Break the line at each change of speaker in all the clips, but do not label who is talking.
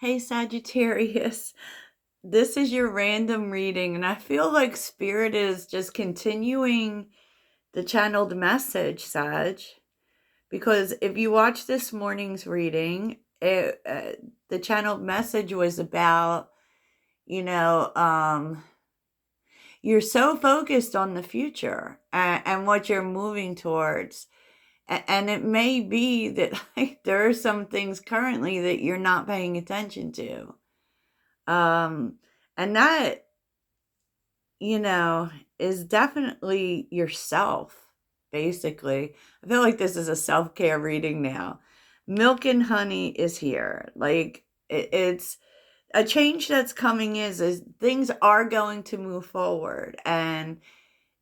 Hey Sagittarius, this is your random reading, and I feel like Spirit is just continuing the channeled message, Sag. Because if you watch this morning's reading, the channeled message was about, you know, you're so focused on the future and what you're moving towards. And it may be that like, there are some things currently that you're not paying attention to. Um, and that, you know, is definitely yourself, basically. I feel like this is a self care reading now. Milk and honey is here. Like, it's a change that's coming is things are going to move forward and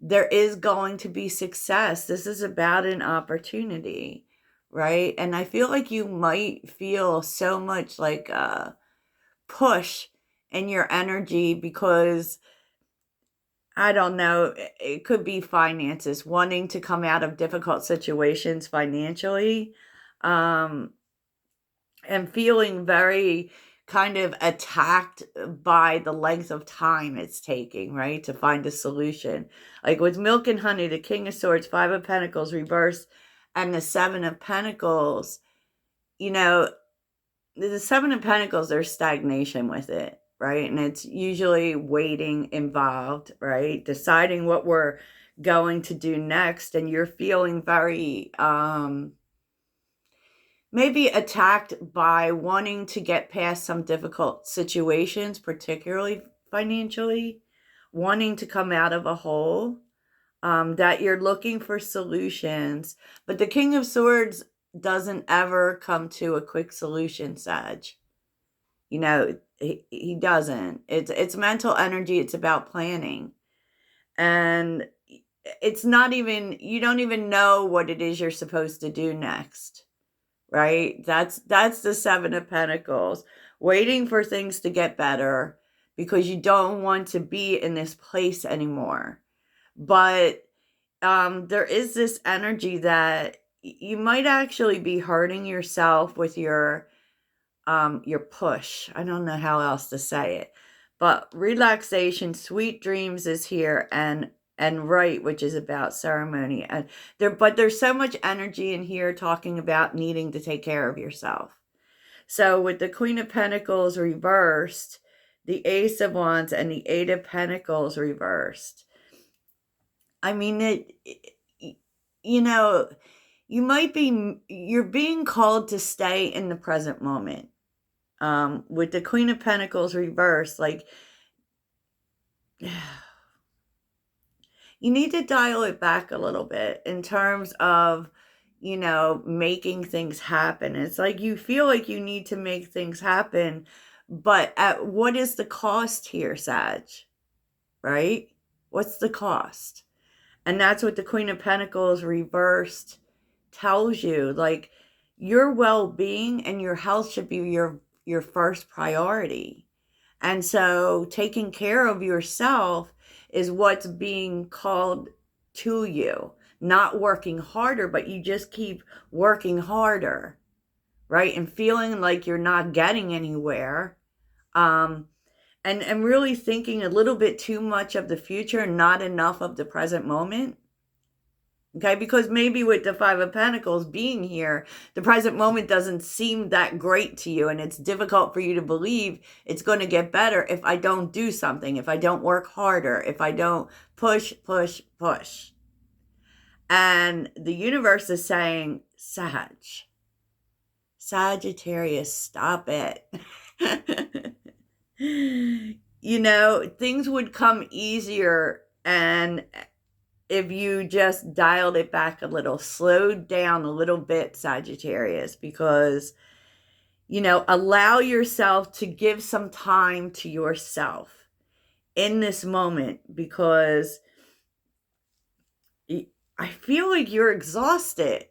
there is going to be success. This is about an opportunity, right? And I feel like you might feel so much like a push in your energy because I don't know, it could be finances, wanting to come out of difficult situations financially, um, and feeling very kind of attacked by the length of time it's taking, right, to find a solution. Like with Milk and Honey, the King of Swords, Five of Pentacles reversed, and the Seven of Pentacles, you know, the Seven of Pentacles, there's stagnation with it, right? And it's usually waiting involved, right? Deciding what we're going to do next. And you're feeling very, maybe attacked by wanting to get past some difficult situations, particularly financially, wanting to come out of a hole, that you're looking for solutions. But the King of Swords doesn't ever come to a quick solution, Sag. You know, he doesn't. It's mental energy. It's about planning. And it's not even, you don't even know what it is you're supposed to do next, right? That's the Seven of Pentacles, waiting for things to get better because you don't want to be in this place anymore. But there is this energy that you might actually be hurting yourself with your push. I don't know how else to say it. But relaxation, sweet dreams is here, and right, which is about ceremony. And there's so much energy in here talking about needing to take care of yourself. So with the Queen of Pentacles reversed, the Ace of Wands, and the Eight of Pentacles reversed. I mean, you know, you're being called to stay in the present moment. With the Queen of Pentacles reversed, like, you need to dial it back a little bit in terms of, making things happen. It's like you feel like you need to make things happen, but at what is the cost here, Sag? Right? What's the cost? And that's what the Queen of Pentacles reversed tells you. Like, your well-being and your health should be your first priority. And so taking care of yourself is what's being called to you. Not working harder, but you just keep working harder, right? And feeling like you're not getting anywhere. And really thinking a little bit too much of the future, not enough of the present moment. Okay, because maybe with the Five of Pentacles being here, the present moment doesn't seem that great to you, and it's difficult for you to believe it's going to get better if I don't do something, if I don't work harder, if I don't push, push, push. And the universe is saying, Sagittarius, stop it. Things would come easier and if you just dialed it back a little, slowed down a little bit, Sagittarius, because, allow yourself to give some time to yourself in this moment, because I feel like you're exhausted,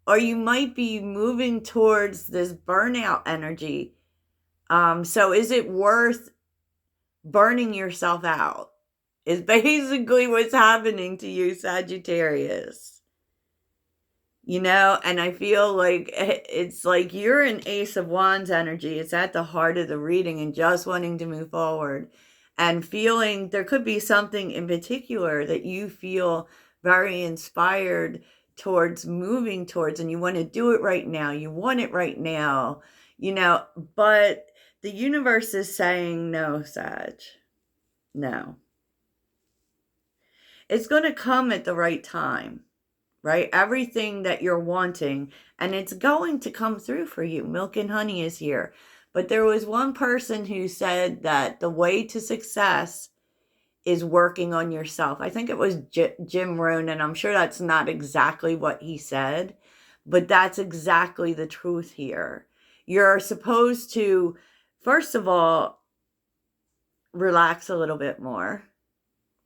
or you might be moving towards this burnout energy. So is it worth burning yourself out? Is basically what's happening to you, Sagittarius. And I feel like it's like you're an Ace of Wands energy. It's at the heart of the reading and just wanting to move forward and feeling there could be something in particular that you feel very inspired towards moving towards, and you want to do it right now. You want it right now, but the universe is saying no, Sag. No. It's going to come at the right time. Right? Everything that you're wanting, and it's going to come through for you. Milk and honey is here. But there was one person who said that the way to success is working on yourself. I think it was Jim Rohn, and I'm sure that's not exactly what he said, but that's exactly the truth here. You're supposed to, first of all, relax a little bit more,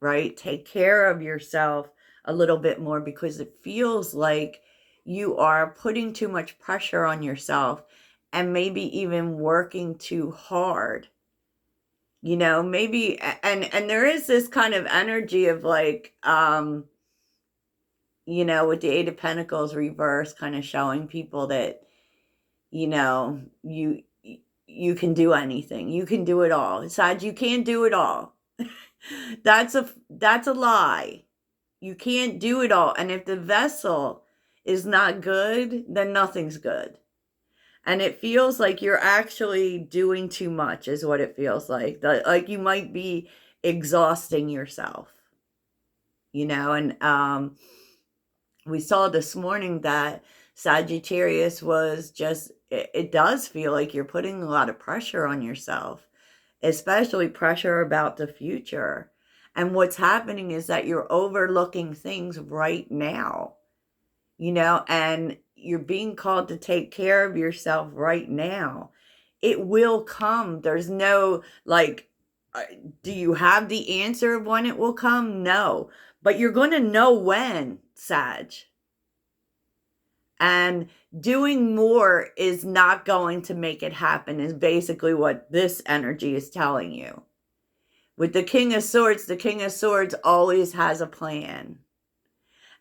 right? Take care of yourself a little bit more, because it feels like you are putting too much pressure on yourself and maybe even working too hard. Maybe, and there is this kind of energy of like, with the Eight of Pentacles reverse, kind of showing people that, you can do anything. You can do it all. Besides, you can't do it all. That's a lie. You can't do it all. And if the vessel is not good, then nothing's good. And it feels like you're actually doing too much is what it feels like. Like you might be exhausting yourself. And we saw this morning that Sagittarius was just, it does feel like you're putting a lot of pressure on yourself, especially pressure about the future. And what's happening is that you're overlooking things right now, and you're being called to take care of yourself right now. It will come. There's no, do you have the answer of when it will come? No. But you're going to know when, Sag. And doing more is not going to make it happen, is basically what this energy is telling you. With the King of Swords always has a plan.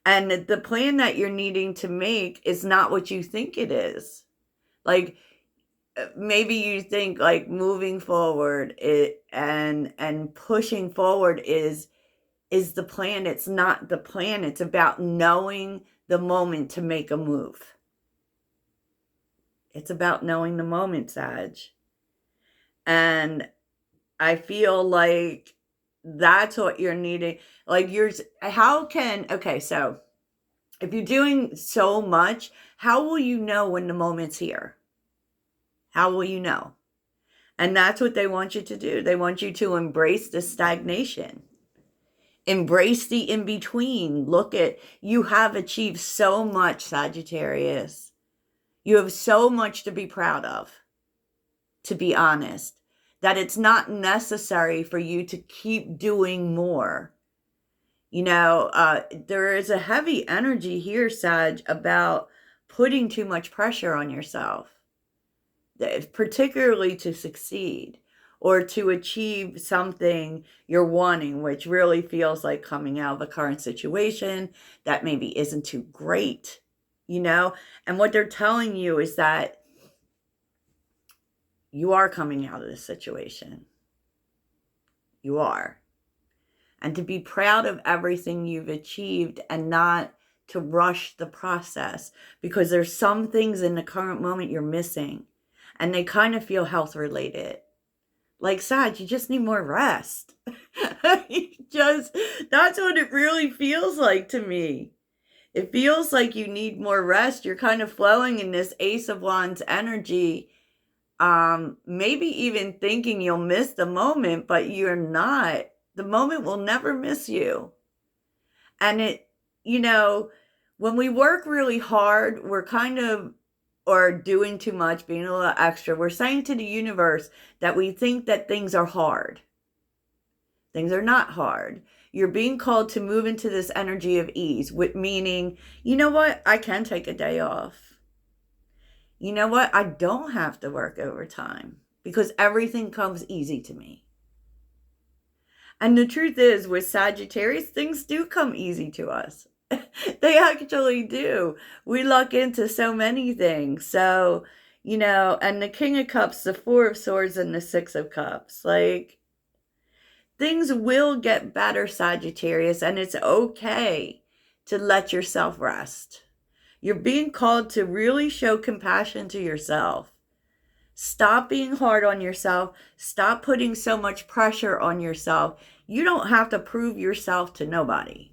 And the plan that you're needing to make is not what you think it is. Like, maybe you think like moving forward and pushing forward is the plan. It's not the plan. It's about knowing the moment to make a move. It's about knowing the moment, Sag. And I feel like that's what you're needing. Like okay, so if you're doing so much, how will you know when the moment's here? How will you know? And that's what they want you to do. They want you to embrace the stagnation. Embrace the in-between. You have achieved so much, Sagittarius. You have so much to be proud of, to be honest, that it's not necessary for you to keep doing more. There is a heavy energy here, Sag, about putting too much pressure on yourself, particularly to succeed or to achieve something you're wanting, which really feels like coming out of a current situation that maybe isn't too great, And what they're telling you is that you are coming out of this situation. You are. And to be proud of everything you've achieved and not to rush the process, because there's some things in the current moment you're missing and they kind of feel health related. Like, Sag, you just need more rest. That's what it really feels like to me. It feels like you need more rest. You're kind of flowing in this Ace of Wands energy. Maybe even thinking you'll miss the moment, but you're not. The moment will never miss you. And when we work really hard, we're kind of, or doing too much, being a little extra, we're saying to the universe that we think that things are hard. Things are not hard. You're being called to move into this energy of ease, meaning, you know what? I can take a day off. You know what? I don't have to work overtime because everything comes easy to me. And the truth is, with Sagittarius, things do come easy to us. They actually do. We luck into so many things. So, and the King of Cups, the Four of Swords, and the Six of Cups. Like, things will get better, Sagittarius, and it's okay to let yourself rest. You're being called to really show compassion to yourself. Stop being hard on yourself. Stop putting so much pressure on yourself. You don't have to prove yourself to nobody.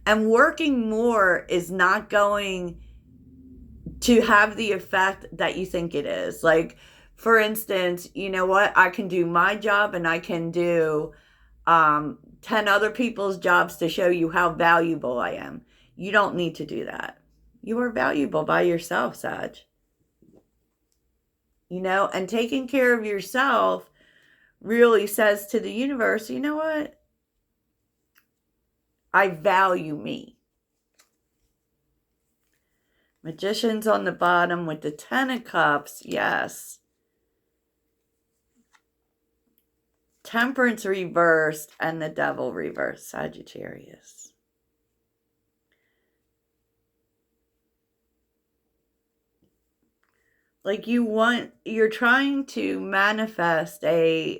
And working more is not going to have the effect that you think it is. Like, for instance, you know what? I can do my job and I can do 10 other people's jobs to show you how valuable I am. You don't need to do that. You are valuable by yourself, Sag. And taking care of yourself really says to the universe, you know what? I value me. Magician's on the bottom with the Ten of Cups. Yes. Temperance reversed and the Devil reversed, Sagittarius. Like, you're trying to manifest a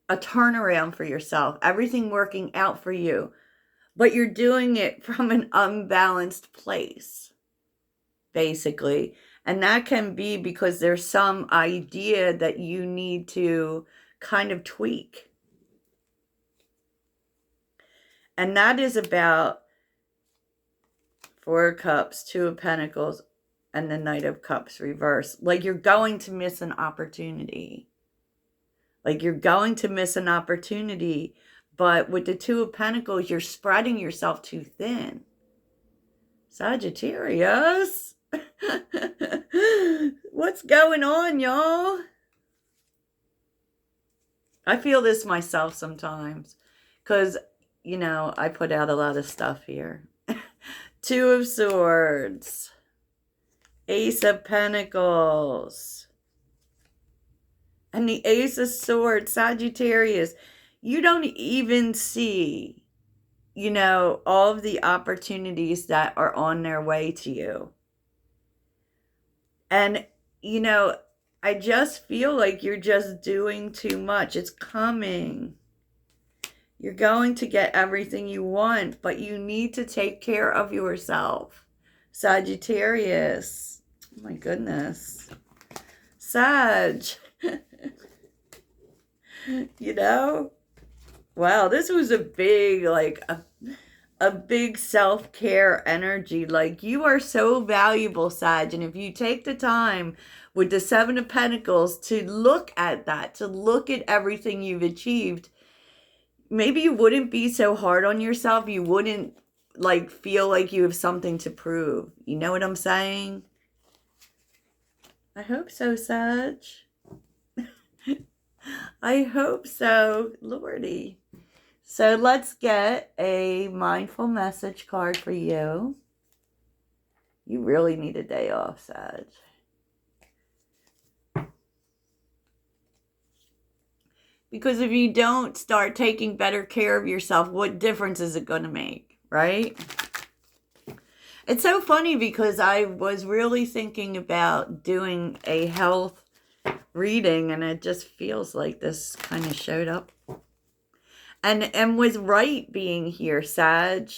turnaround for yourself, everything working out for you, but you're doing it from an unbalanced place, basically. And that can be because there's some idea that you need to kind of tweak. And that is about Four of Cups, Two of Pentacles, and the Knight of Cups reversed. Like, you're going to miss an opportunity. Like, you're going to miss an opportunity. But with the Two of Pentacles, you're spreading yourself too thin. Sagittarius. What's going on, y'all? I feel this myself sometimes. Because, I put out a lot of stuff here. Two of Swords. Ace of Pentacles. And the Ace of Swords, Sagittarius. You don't even see, all of the opportunities that are on their way to you. And, I just feel like you're just doing too much. It's coming. You're going to get everything you want, but you need to take care of yourself. Sagittarius. Oh my goodness. Sag. Wow, this was a big, a big self-care energy. Like, you are so valuable, Sag. And if you take the time with the Seven of Pentacles to look at that, to look at everything you've achieved, maybe you wouldn't be so hard on yourself. You wouldn't, feel like you have something to prove. You know what I'm saying? I hope so, Sag. I hope so, Lordy. So let's get a mindful message card for you. You really need a day off, Sag. Because if you don't start taking better care of yourself, what difference is it going to make, right? It's so funny because I was really thinking about doing a health reading, and it just feels like this kind of showed up. And with right being here, Sag,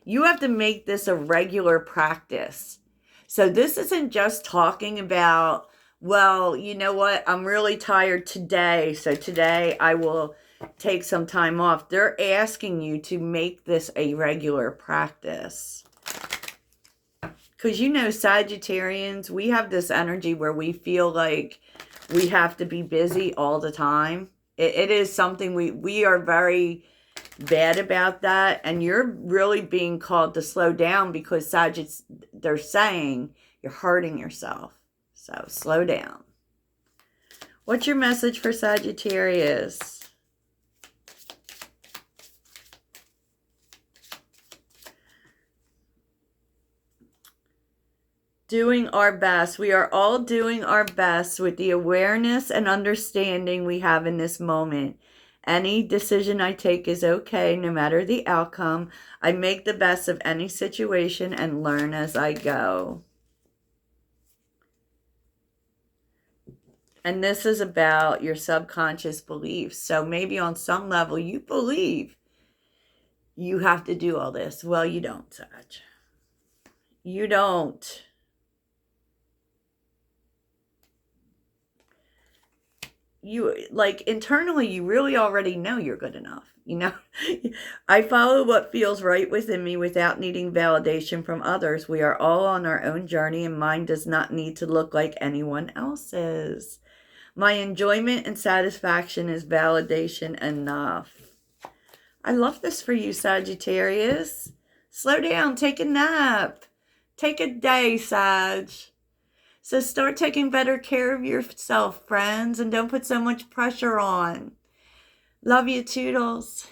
you have to make this a regular practice. So this isn't just talking about, well, you know what, I'm really tired today, so today I will take some time off. They're asking you to make this a regular practice. Because Sagittarians, we have this energy where we feel like we have to be busy all the time. It is something we are very bad about that. And you're really being called to slow down because they're saying you're hurting yourself. So slow down. What's your message for Sagittarius? Doing our best. We are all doing our best with the awareness and understanding we have in this moment. Any decision I take is okay, no matter the outcome. I make the best of any situation and learn as I go. And this is about your subconscious beliefs. So maybe on some level you believe you have to do all this. Well, you don't, Sag. You don't. You, like, internally, you really already know you're good enough. You know, I follow what feels right within me without needing validation from others. We are all on our own journey, and mine does not need to look like anyone else's. My enjoyment and satisfaction is validation enough. I love this for you, Sagittarius. Slow down, take a nap. Take a day, Sag. So start taking better care of yourself, friends, and don't put so much pressure on. Love you, Toodles.